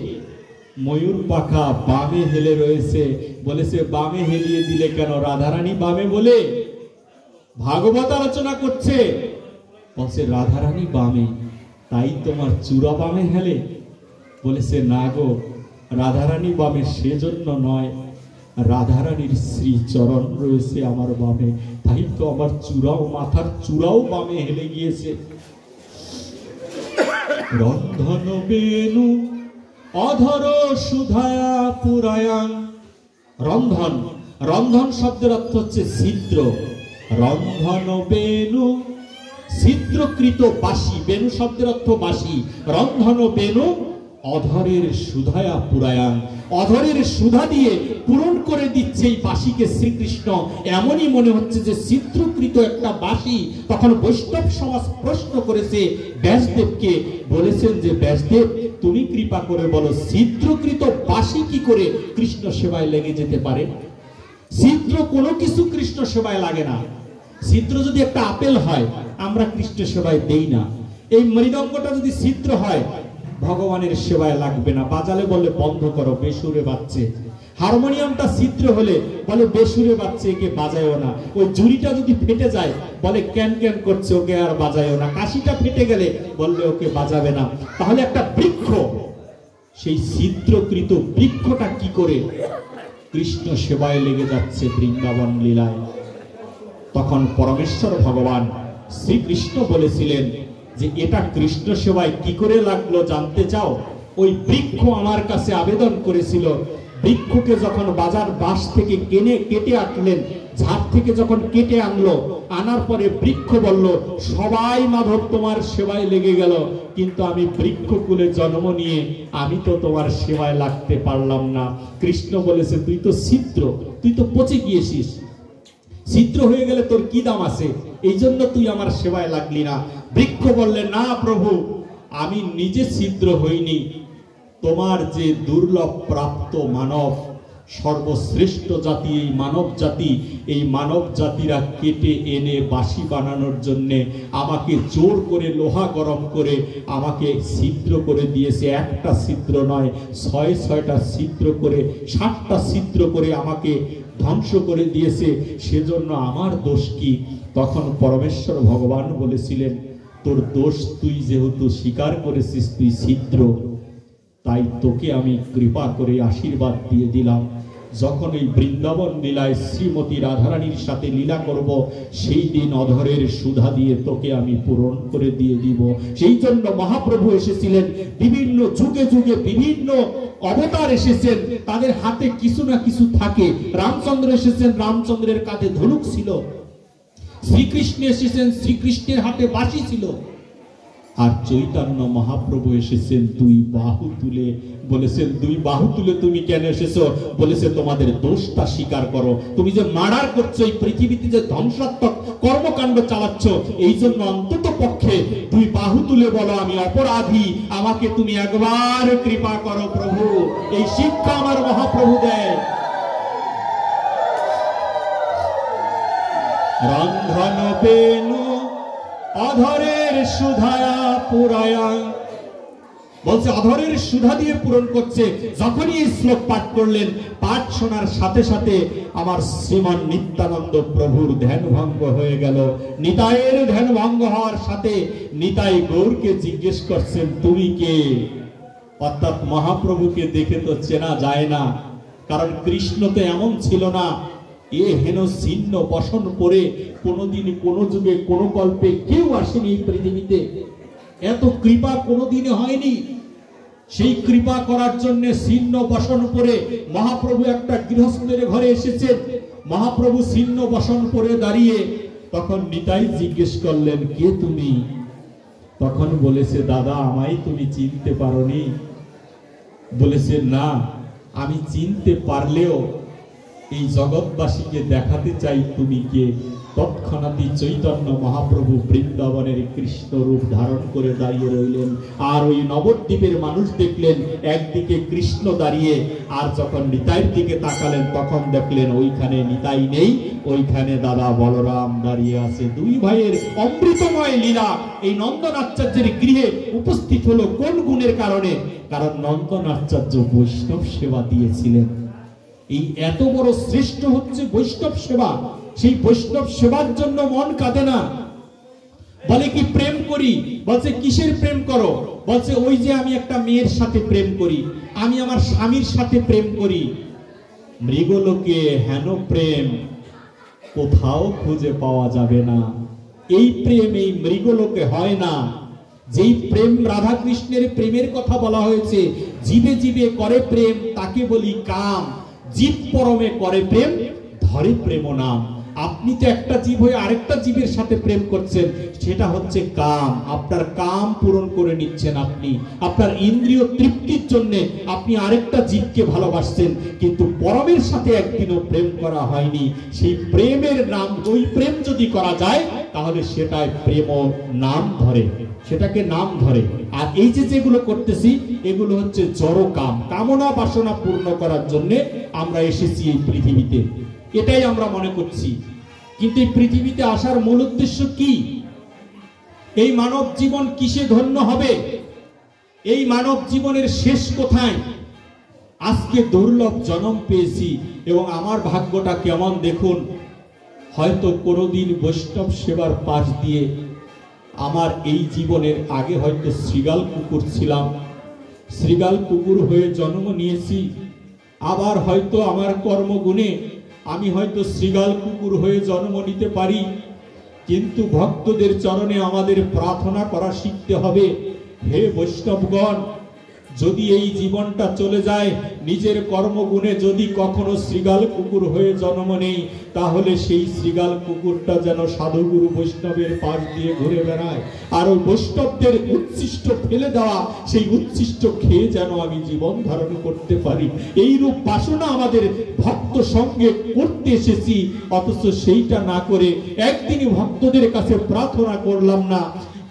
ময়ূর পাখা বামে হেলে রয়েছে। বলেছে বামে হেলিয়ে দিলে কেন? রাধারানী বামে বলে ভাগবত আলোচনা করছে। বলছে রাধারানী বামে, তাই তোমার চূড়া বামে হেলে? বলেছে না গো, রাধারানী বামে সেজন্য নয়, রাধারানীর শ্রী চরণ রয়েছে আমার বামে, তাই তো আমার চূড়াও, মাথার চূড়াও বামে হেলে গিয়েছে। রন্ধন বেনু অধর সুধায়া পুরায়াং। রন্ধন, রন্ধন শব্দের অর্থ হচ্ছে ছিদ্র। রন্ধন বেনু ছিদ্রকৃত বাঁশি, বেনু শব্দের অর্থ বাঁশি। রন্ধন বেনু অধরের সুধায়া পুরায়াং, অধরের সুধা দিয়ে পূরণ করে দিচ্ছে এই বাঁশিকে শ্রীকৃষ্ণ। এমনই মনে হচ্ছে যে ছিদ্রকৃত একটা বাঁশি। তখন বৈষ্ণব সমাজ প্রশ্ন করেছে ব্যাসদেবকে, বলেছেন যে ব্যাসদেব তুমি কৃপা করে বলো ছিদ্রকৃত বাঁশি কি করে কৃষ্ণ সেবায় লেগে যেতে পারে? ছিদ্র কোনো কিছু কৃষ্ণ সেবায় লাগে না। ছিদ্র যদি একটা আপেল হয় আমরা কৃষ্ণ সেবায় দেই না। এই মৃদঙ্গটা যদি ছিদ্র হয় ভগবানের সেবায় লাগবে না, বাজালে বলে বন্ধ করো, বেসুরে বাজছে। হারমোনিয়ামটা ছিদ্র হলে বলে বেসুরে বাজছে, একে বাজায়ও না। ওই জুড়িটা যদি ফেটে যায় বলে ক্যান ক্যান করছে, ওকে আর বাজায়ও না। কাশিটা ফেটে গেলে বললে ওকে বাজাবে না। তাহলে একটা বৃক্ষ, সেই ছিদ্রকৃত বৃক্ষটা কি করে কৃষ্ণ সেবায় লেগে যাচ্ছে বৃন্দাবন লীলায়? তখন পরমেশ্বর ভগবান শ্রীকৃষ্ণ বলেছিলেন যে এটা কৃষ্ণ সেবায় কি করে লাগলো জানতে চাও? ওই বৃক্ষ আমার কাছে আবেদন করেছিল। বৃক্ষকে যখন বাজার বাঁশ থেকে কেটে আনলেন, ঝাড় থেকে যখন কেটে আনলো, আনার পরে বৃক্ষ বলল সবাই মাধব তোমার সেবায় লেগে গেল, কিন্তু আমি বৃক্ষকুলে জন্ম নিয়ে আমি তো তোমার সেবায় লাগতে পারলাম না। কৃষ্ণ বলেছে তুই তো ছিদ্র, তুই তো পচে গিয়েছিস, ছিদ্র হয়ে গেলে তোর কি দাম আছে? এই জন্য তুই আমার সেবায় লাগলি না। বৃক্ষ বললে না প্রভু, আমি নিজে ছিদ্র হইনি, তোমার যে দুর্লভ প্রাপ্ত মানব, সর্বশ্রেষ্ঠ জাতি এই মানব জাতি, এই মানব জাতিরা কেটে এনে বাঁশি বানানোর জন্যে আমাকে জোর করে লোহা গরম করে আমাকে ছিদ্র করে দিয়েছে। একটা ছিদ্র নয়, ৬টা ছিদ্র করে, ৭টা ছিদ্র করে আমাকে ধ্বংস করে দিয়েছে। সেজন্য আমার দোষ কি? তখন পরমেশ্বর ভগবান বলেছিলেন, তোর দোষ তুই যেহেতু স্বীকার করেছিস তুই ছিদ্র, তাই তোকে আমি কৃপা করে আশীর্বাদ দিয়ে দিলাম। যখন এই বৃন্দাবন লীলায় শ্রীমতী রাধারানীর সাথে লীলা করব, সেই দিন অধরের সুধা দিয়ে তোকে আমি পূরণ করে দিয়ে দিব। সেই জন্য মহাপ্রভু এসেছিলেন, বিভিন্ন যুগে যুগে বিভিন্ন অবতার এসেছেন, তাদের হাতে কিছু না কিছু থাকে। রামচন্দ্র এসেছেন, রামচন্দ্রের কাঁধে ধনুক ছিল। শ্রীকৃষ্ণ এসেছেন, শ্রীকৃষ্ণের হাতে বাঁশি ছিল। আর চৈতন্য মহাপ্রভু এসেছেন দুই বাহু তুলে। বলেছেন, দুই বাহু তুলে তুমি কেন এসেছো? বলেছে, তোমাদের দোষটা স্বীকার করো, তুমি যে মার্ডার করছো, এই পৃথিবীতে যে ধ্বংসাত্মক কর্মকাণ্ড চালাচ্ছ, এই জন্য অন্তত পক্ষে দুই বাহু তুলে বলো আমি অপরাধী, আমাকে তুমি একবার কৃপা করো প্রভু। এই শিক্ষা আমার মহাপ্রভু দেয়। রন্ধন বেনু অধরের সুধায়া পুরায়া, বলছে অধরের সুধা দিয়ে পূরণ করছে। যখনই এই শ্লোক পাঠ করলেন, পাঠ শোনার সাথে সাথে আমার শ্রীমান নিত্যানন্দ প্রভুর ধ্যান ভঙ্গ হয়ে গেল। নিতাইয়ের ধ্যান ভঙ্গ হওয়ার সাথে নিতাই গৌরকে জিজ্ঞেস করছেন, তুমি কে? অর্থাৎ মহাপ্রভুকে দেখে তো চেনা যায় না, কারণ কৃষ্ণ তো এমন ছিল না। এ হেন ছিন্ন বসন পরে কোনোদিন কোনো যুগে কোনো কল্পে কেউ আসেনি এই পৃথিবীতে। এত কৃপা কোনোদিনে হয়নি। সেই কৃপা করার জন্য ছিন্ন বসন পরে মহাপ্রভু একটা গৃহস্থের ঘরে এসেছেন। মহাপ্রভু ছিন্ন বসন পরে দাঁড়িয়ে তখন নিতাই জিজ্ঞেস করলেন, কে তুমি? তখন বলেছে, দাদা আমায় তুমি চিনতে পারোনি? বলেছে, না, আমি চিনতে পারলেও এই জগৎবাসীকে দেখাতে চাই তুমি কে। তৎক্ষণাৎই চৈতন্য মহাপ্রভু বৃন্দাবনের কৃষ্ণ রূপ ধারণ করে দাঁড়িয়ে রইলেন। আর ওই নবদ্বীপের মানুষ দেখলেন একদিকে কৃষ্ণ দাঁড়িয়ে, আর যখন নিতাইয়ের দিকে তাকালেন তখন দেখলেন ওইখানে নিতাই নেই, ওইখানে দাদা বলরাম দাঁড়িয়ে আছে। দুই ভাইয়ের অমৃতময় লীলা এই নন্দনাচার্যের গৃহে উপস্থিত হলো কোন গুণের কারণে? কারণ নন্দনাচার্য বৈষ্ণব সেবা দিয়েছিলেন। এই এত বড় শ্রেষ্ঠ হচ্ছে বৈষ্ণব সেবা। সেই বৈষ্ণব সেবার জন্য মন কাঁদে না। বলে কি প্রেম করি? বলছে কিসের প্রেম করো? বলছে ওই যে আমি একটা মেয়ের সাথে প্রেম করি, আমি আমার স্বামীর সাথে প্রেম করি। মৃগলোকে হেন প্রেম কোথাও খুঁজে পাওয়া যাবে না। এই প্রেম এই মৃগলোকে হয় না। যেই প্রেম রাধা কৃষ্ণের প্রেমের কথা বলা হয়েছে, জীবে জীবে করে প্রেম তাকে বলি কাম, জীব পরমে করে প্রেম ধরে প্রেম নাম। আপনি তো একটা জীব হয়ে আরেকটা জীবের সাথে প্রেম করছেন, সেটা হচ্ছে কাম। আপনার কাম পূরণ করে নিচ্ছেন আপনি, আপনার ইন্দ্রিয় তৃপ্তির জন্য আপনি আরেকটা জীবকে ভালোবাসছেন, কিন্তু পরমের সাথে একদিনও প্রেম করা হয়নি। সেই প্রেমের নাম, ওই প্রেম যদি করা যায় তাহলে সেটাই প্রেম নাম ধরে, সেটাকে নাম ধরে। আর এই যে যেগুলো করতেছি এগুলো হচ্ছে জড় কাম, কামনা বাসনা পূর্ণ করার জন্য আমরা এসেছি এই পৃথিবীতে, এটাই আমরা মনে করছি। কিন্তু এই পৃথিবীতে আসার মূল উদ্দেশ্য কি? এই মানব জীবন কিসে ধন্য হবে? এই মানব জীবনের শেষ কোথায়? আজকে দুর্লভ জন্ম পেয়েছি এবং আমার ভাগ্যটা কেমন দেখুন। হয়তো কোনোদিন বৈষ্ণব সেবার পাশ দিয়ে আমার এই জীবনের আগে হয়তো শৃগাল কুকুর ছিলাম, শৃগাল কুকুর হয়ে জন্ম নিয়েছি। আবার হয়তো আমার কর্মগুণে আমি হয়তো শৃগাল কুকুর হয়ে জন্ম নিতে পারি। কিন্তু ভক্তদের চরণে আমাদের প্রার্থনা করা শিখতে হবে, হে বৈষ্ণবগণ, যদি এই জীবনটা চলে যায়, নিজের কর্মগুণে যদি কখনো শৃগাল কুকুর হয়ে জন্ম নেই, তাহলে সেই শৃগাল কুকুরটা যেন সাধুগুরু বৈষ্ণবের পাশ দিয়ে ঘুরে বেড়ায়। আর ওই বৈষ্ণবদের উচ্ছিষ্ট ফেলে দেওয়া সেই উচ্ছিষ্ট খেয়ে যেন আমি জীবন ধারণ করতে পারি। এইরূপ বাসনা আমাদের ভক্ত সঙ্গে করতে এসেছি, অথচ সেইটা না করে একদিনই ভক্তদের কাছে প্রার্থনা করলাম না,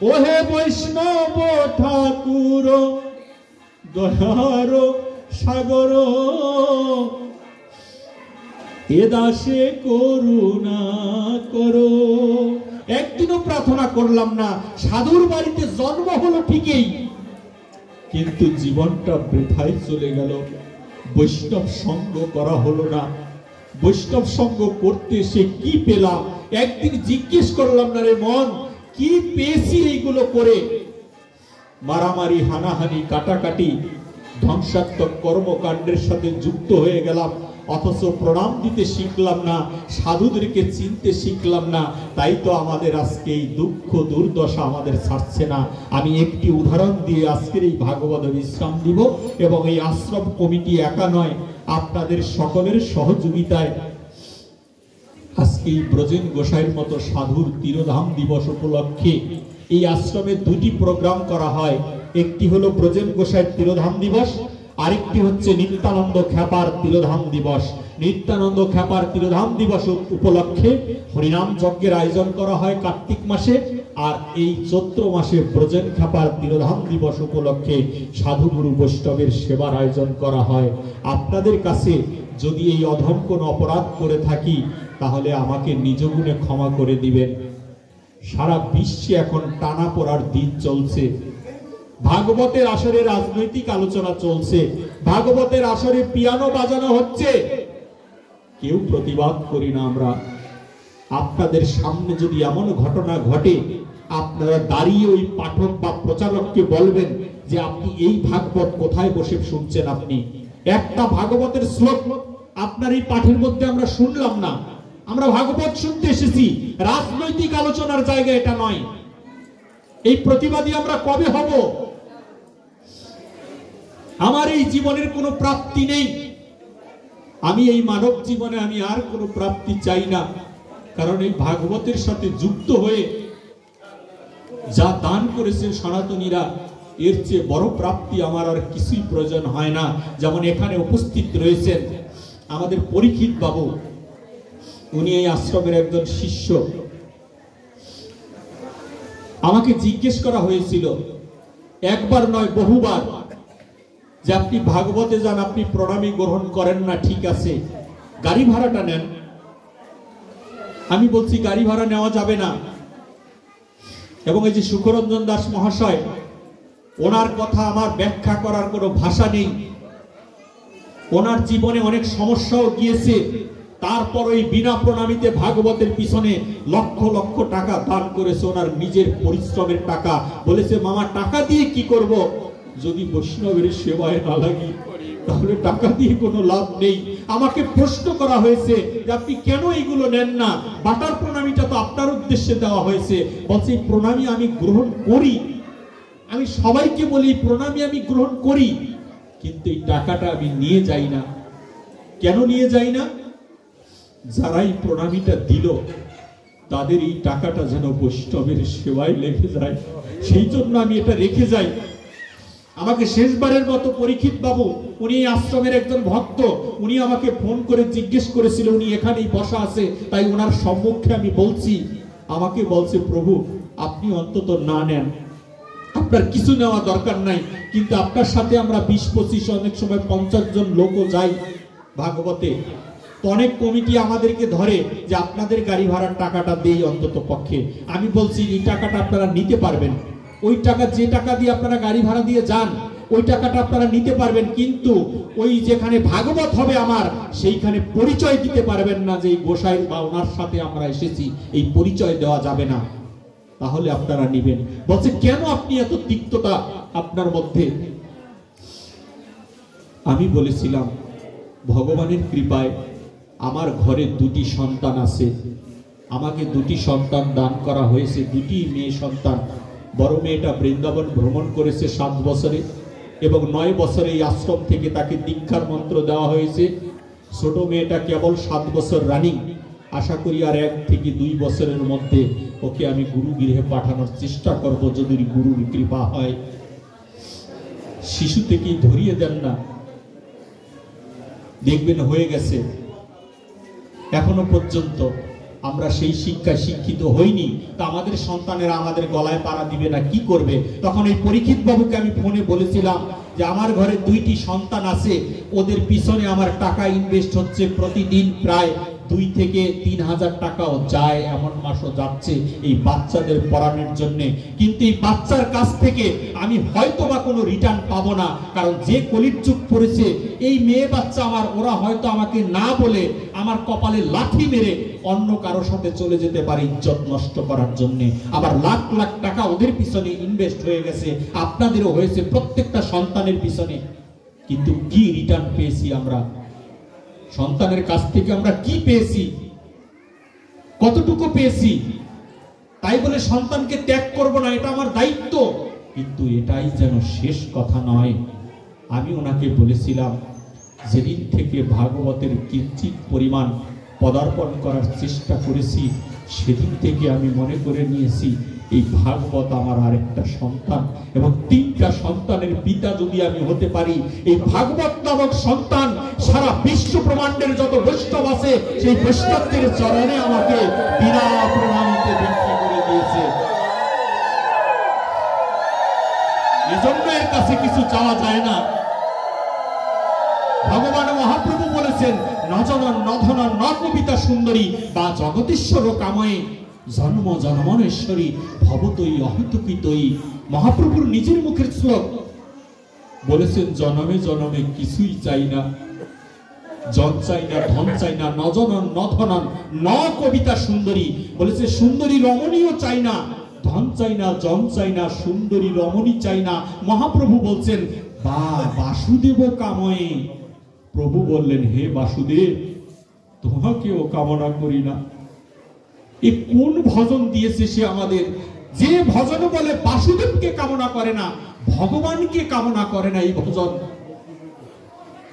ওহে বৈষ্ণব ঠাকুর দয়ার সাগর, এ দাসে করুণা করো। একদিনও প্রার্থনা করলাম না, সাধুর বাড়িতে জন্ম হলো ঠিকই, কিন্তু জীবনটা বৃথায় চলে গেল। বৈষ্ণব সঙ্গ করা হলো না। বৈষ্ণব সঙ্গ করতে সে কি পেলাম? একদিন জিজ্ঞেস করলাম না, রে মন কি পেয়েছি এইগুলো করে? মারামারি, হানাহানি, কাটাকাটি, ধ্বংসাত্মক কর্মকাণ্ডের সাথে যুক্ত হয়ে গেলাম, অথচ প্রণাম দিতে শিখলাম না, সাধুদেরকে চিনতে শিখলাম না। তাই তো আমাদের আজকে এই দুঃখ দুর্দশা আমাদের ছাড়ছে না। আমি একটি উদাহরণ দিয়ে আজকের এই ভাগবত বিশ্রাম দিব, এবং এই আশ্রম কমিটি একা নয়, আপনাদের সকলের সহযোগিতায় আজকে এই ব্রজেন গোসাইয়ের মতো সাধুর তিরোধাম দিবস উপলক্ষে এই আশ্রমে দুটি প্রোগ্রাম করা হয়। একটি হলো ব্রজেন গোসাইয়ের তিরোধাম দিবস, আরেকটি হচ্ছে নিত্যানন্দ খ্যাপার তিরোধাম দিবস। নিত্যানন্দ খ্যাপার তিরোধাম দিবস উপলক্ষে হরিনাম যজ্ঞের আয়োজন করা হয় কার্তিক মাসে, আর এই চৈত্র মাসে ব্রজেন খ্যাপার তিরোধাম দিবস উপলক্ষে সাধুগুরু বৈষ্ণবের সেবার আয়োজন করা হয়। আপনাদের কাছে যদি এই অধম কোন অপরাধ করে থাকি, তাহলে আমাকে নিজ গুণে ক্ষমা করে দিবেন। সারা বিশ্বে এখন টানা পড়ার দিন চলছে। ভাগবতের আসরে রাজনৈতিক আলোচনা চলছে, ভাগবতের আসরে পিয়ানো বাজানো হচ্ছে, কেউ প্রতিবাদ করি না আমরা। আপনাদের সামনে যদি এমন ঘটনা ঘটে, আপনারা দাঁড়িয়ে ওই পাঠক বা প্রচারককে বলবেন যে আপনি এই ভাগবত কোথায় বসে শুনছেন। আপনি একটা ভাগবতের শ্লোক আপনার এই পাঠের মধ্যে আমরা শুনলাম না। আমরা ভাগবত শুনতে এসেছি, রাজনৈতিক আলোচনার জায়গা এটা নয়। এই প্রতিবাদী আমরা কবে হব? আমার এই জীবনের কোনো প্রাপ্তি নেই, আমি এই মানব জীবনে আমি আর কোনো প্রাপ্তি চাই না। কারণ এই ভাগবতের সাথে যুক্ত হয়ে যা দান করেছেন সনাতনীরা, এর চেয়ে বড় প্রাপ্তি আমার আর কিছুই প্রয়োজন হয় না। যেমন এখানে উপস্থিত রয়েছেন আমাদের পরীক্ষিত বাবু, উনি এই আশ্রমের একজন শিষ্য। আমাকে জিজ্ঞেস করা হয়েছিল একবার নয় বহুবার যে আপনি ভাগবতে যান, আপনি প্রণামী গ্রহণ করেন না, ঠিক আছে, গাড়ি ভাড়াটা নেন। আমি বলছি গাড়ি ভাড়া নেওয়া যাবে না। এবং এই যে সুখরঞ্জন দাস মহাশয়, ওনার কথা আমার ব্যাখ্যা করার কোনো ভাষা নেই। ওনার জীবনে অনেক সমস্যাও গিয়েছে, তারপর ওই বিনা প্রণামীতে ভাগবতের পিছনে লক্ষ লক্ষ টাকা দান করেছে, ওনার নিজের পরিশ্রমের টাকা। বলেছে মামা টাকা দিয়ে কি করব, যদি বৈষ্ণবের সেবায় না লাগি তাহলে টাকা দিয়ে কোনো লাভ নেই। আমাকে প্রশ্ন করা হয়েছে যে আপনি কেন এইগুলো নেন না, বাটার প্রণামীটা তো আপনার উদ্দেশ্যে দেওয়া হয়েছে। বলছে প্রণামী আমি গ্রহণ করি, আমি সবাইকে বলি প্রণামী আমি গ্রহণ করি, কিন্তু এই টাকাটা আমি নিয়ে যাই না। কেন নিয়ে যাই না? যারাই প্রণামীটা দিল তাদের এই টাকাটা যেন বৈষ্ণবের সেবায় লেগে যায়, সেই জন্য আমি এটা রেখে যাই। আমাকে শেষবারের মতো পরীক্ষিত বাবু, উনি এই আশ্রমের একজন ভক্ত, উনি আমাকে ফোন করে জিজ্ঞেস করেছিল, উনি এখানেই বসা আছে, তাই ওনার সম্মুখে আমি বলছি। আমাকে বলছে প্রভু আপনি অন্তত না নেন, আপনার কিছু নেওয়া দরকার নাই, কিন্তু আপনার সাথে আমরা 20-25 অনেক সময় 50 জন লোকও যাই ভাগবতে। তো অনেক কমিটি আমাদেরকে ধরে যে আপনাদের গাড়ি ভাড়ার টাকাটা দেই অন্তত পক্ষে। আমি বলছি এই টাকাটা আপনারা নিতে পারবেন, ওই টাকা যে টাকা দিয়ে আপনারা গাড়ি ভাড়া দিয়ে যান ওই টাকাটা আপনারা নিতে পারবেন, কিন্তু ওই যেখানে ভাগবত হবে আমার সেইখানে পরিচয় দিতে পারবেন না যে এই গোসাই বা ওনার সাথে আমরা এসেছি, এই পরিচয় দেওয়া যাবে না। তাহলে আপনারা নিবেন। বলছে কেন আপনি এত তিক্ততা আপনার মধ্যে? আমি বলেছিলাম ভগবানের কৃপায় আমার ঘরে 2টি সন্তান আছে, আমাকে 2টি সন্তান দান করা হয়েছে, 2টি মেয়ে সন্তান। বড় মেয়েটা বৃন্দাবন ভ্রমণ করেছে 7 বছরে, এবং 9 বছরে এই আশ্রম থেকে তাকে দীক্ষার মন্ত্র দেওয়া হয়েছে। ছোট মেয়েটা কেবল 7 বছর রানিং। আশা করি আর 1 থেকে 2 বছরের মধ্যে ওকে আমি গুরু গৃহে পাঠানোর চেষ্টা করব, যদি গুরুর কৃপা হয়। শিশু থেকেই ধরিয়ে দেন না, দেখবেন হয়ে গেছে। এখনো পর্যন্ত আমরা সেই শিক্ষায় শিক্ষিত হইনি, তা আমাদের সন্তানেরা আমাদের গলায় পাড়া দিবে না, কি করবে? তখন এই পরীক্ষিত বাবুকে আমি ফোনে বলেছিলাম যে আমার ঘরে 2টি সন্তান আছে, ওদের পিছনে আমার টাকা ইনভেস্ট হচ্ছে প্রতিদিন প্রায় 2 থেকে 3 হাজার টাকাও যায়, এমন মাসও যাচ্ছে এই বাচ্চাদের পড়ানোর জন্য। কিন্তু এই বাচ্চার কাছ থেকে আমি হয়তোবা কোনো রিটার্ন পাবো না, কারণ যে কলির যুগ পড়েছে এই মেয়ে বাচ্চা আমার, ওরা হয়তো আমাকে না বলে আমার কপালে লাথি মেরে অন্য কারো সাথে চলে যেতে পারে ইজ্জত নষ্ট করার জন্য। আবার লাখ লাখ টাকা ওদের পিছনে ইনভেস্ট হয়ে গেছে, আপনাদেরও হয়েছে, প্রত্যেকটা সন্তানের পিছনে। কিন্তু কি রিটার্ন পেয়েছি আমরা? সন্তানের কাছ থেকে আমরা কি পেয়েছি? কতটুকু পেয়েছি? তাই বলে সন্তানকে ত্যাগ করব না, এটা আমার দায়িত্ব, কিন্তু এটাই যেন শেষ কথা নয়। আমি ওনাকে বলেছিলাম, যেদিন থেকে ভাগবতের কিঞ্চিত পরিমাণ পদার্পণ করার চেষ্টা করেছি, সেদিন থেকে আমি মনে করে নিয়েছি এই ভাগবত আমার আরেকটা সন্তান, এবং 3টা সন্তানের পিতা যদি আমি হতে পারি, এই ভাগবত নামক সন্তান সারা বিশ্ব ব্রহ্মাণ্ডের যত বৈষ্ণব আছে সেই বৈষ্ণবদের চরণে আমাকে বিনা প্রণামিতে বিক্রি করে দিয়েছে। এজন্য এর কাছে কিছু চাওয়া যায় না। ভগবান মহাপ্রভু বলেছেন, নজনন নধনন ন কবিতা সুন্দরী বা জগদীশ্বর কাময়ে জন্ম জন্মনেশ্বরী ভবতই অহিতকিতই। মহাপ্রভুর নিজের মুখের শ্লোক বলেছেন, জনমে জনমে কিছুই চাই না, জন চাই না, ধন চাই না, নজনন নধনন ন কবিতা সুন্দরী। বলেছে সুন্দরী রমণীও চাই না, ধন চাই না, জন চাই না, সুন্দরী রমণী চাই না। মহাপ্রভু বলছেন, বা বাসুদেব কাময়ে। প্রভু বললেন, হে বাসুদেব, তোমাকেও কামনা করি না। এ কোন ভজন দিয়েছে সে আমাদের, যে ভজন বলে বাসুদেবকে কামনা করে না, ভগবানকে কামনা করে না। এই ভজন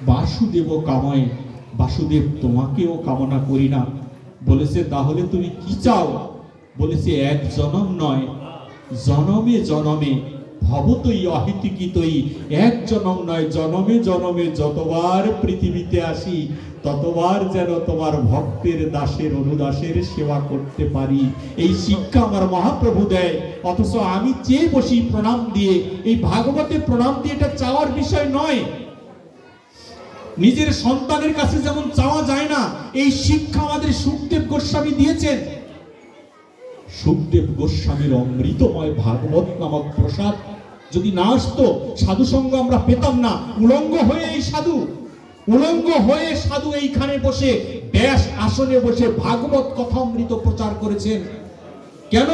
বাসুদেব কাময়ে, বাসুদেব তোমাকেও কামনা করি না। বলেছে, তাহলে তুমি কি চাও? বলেছে, এক জনম নয়, জনমে জনমে ভবতই অহিতিকিতই। এক জনম নয়, জনমে জনমে যতবার পৃথিবীতে আসি ততবার যেন তোমার ভক্তের দাসের অনুদাসের সেবা করতে পারি। এই শিক্ষা আমার মহাপ্রভু দেয়। অথচ আমি চেয়ে বসি প্রণাম দিয়ে, এই ভাগবতে প্রণাম দিয়ে, এটা চাওয়ার বিষয় নয়। নিজের সন্তানের কাছে যেমন চাওয়া যায় না, এই শিক্ষা আমাদের সুখদেব গোস্বামী দিয়েছেন। সুখদেব গোস্বামীর অমৃতময় ভাগবত নামক প্রসাদ যদি না আসতো, সাধু সঙ্গ আমরা পেতাম না। উলঙ্গ হয়ে এই সাধু, উলঙ্গ হয়ে সাধু এইখানে বসে ব্যাস আসনে বসে ভাগবত কথামৃত প্রচার করেছেন। কেন?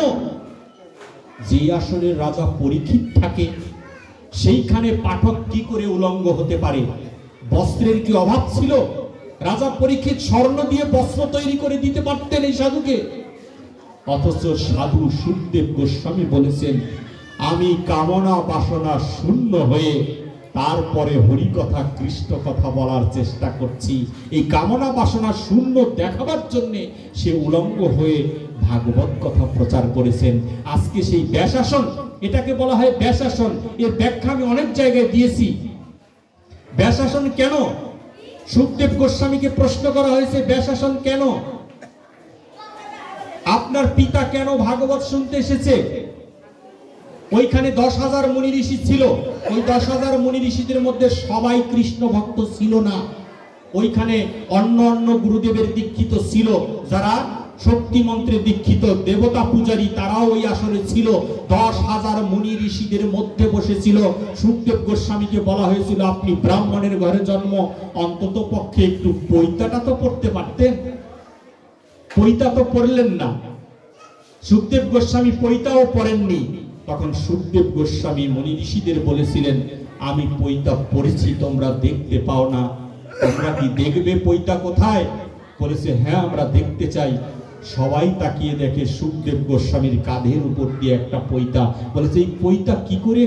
যে আসনে রাজা পরীক্ষিত থাকে সেইখানে পাঠক কি করে উলঙ্গ হতে পারে? বস্ত্রের কি অভাব ছিল? রাজা পরীক্ষিত স্বর্ণ দিয়ে বস্ত্র তৈরি করে দিতে পারতেন এই সাধুকে। অথচ সাধু সুখদেব গোস্বামী বলেছেন, আমি কামনা বাসনা শূন্য হয়ে তারপরে হরি কথা কৃষ্ণ কথা বলার চেষ্টা করছি। এই কামনা বাসনা শূন্য দেখাবার জন্য সে উলঙ্গ হয়ে ভাগবত কথা প্রচার করেছেন। আজকে সেই ব্যাসাসন, এটাকে বলা হয় ব্যাসাসন, এর ব্যাখ্যা আমি অনেক জায়গায় দিয়েছি। ব্যাসাসন কেন? সুখদেব গোস্বামীকে প্রশ্ন করা হয়েছে, ব্যাসাসন কেন? আপনার পিতা কেন ভাগবত শুনতে এসেছে? ওইখানে 10,000 মুনি ঋষি ছিল। ওই 10,000 মুনি ঋষিদের মধ্যে সবাই কৃষ্ণ ভক্ত ছিল না। ওইখানে অন্য অন্য গুরুদেবের দীক্ষিত ছিল, যারা শক্তি মন্ত্রে দীক্ষিত দেবতা পূজারী, তারাও ওই আসরে ছিল। 10,000 মুনি ঋষিদের মধ্যে বসেছিল। সুখদেব গোস্বামীকে বলা হয়েছিল, আপনি ব্রাহ্মণের ঘরে জন্ম, অন্তত পক্ষে একটু পৈতাটা তো পড়তে পারতেন। পৈতা তো পড়লেন না। সুখদেব গোস্বামী পৈতাও পড়েননি। তখন সুখদেব গোস্বামী মুনি ঋষিদের বলেছিলেন, আমি পৈতা পড়েছি, তোমরা দেখতে পাও না, তোমরা কি দেখবে পৈতা কোথায়? বলেছে, হ্যাঁ আমরা দেখতে চাই। সবাই তাকিয়ে দেখে সুখদেব গোস্বামীর কাঁধের উপর দিয়ে একটা পৈতা। বলেছে, এই পৈতা কি করে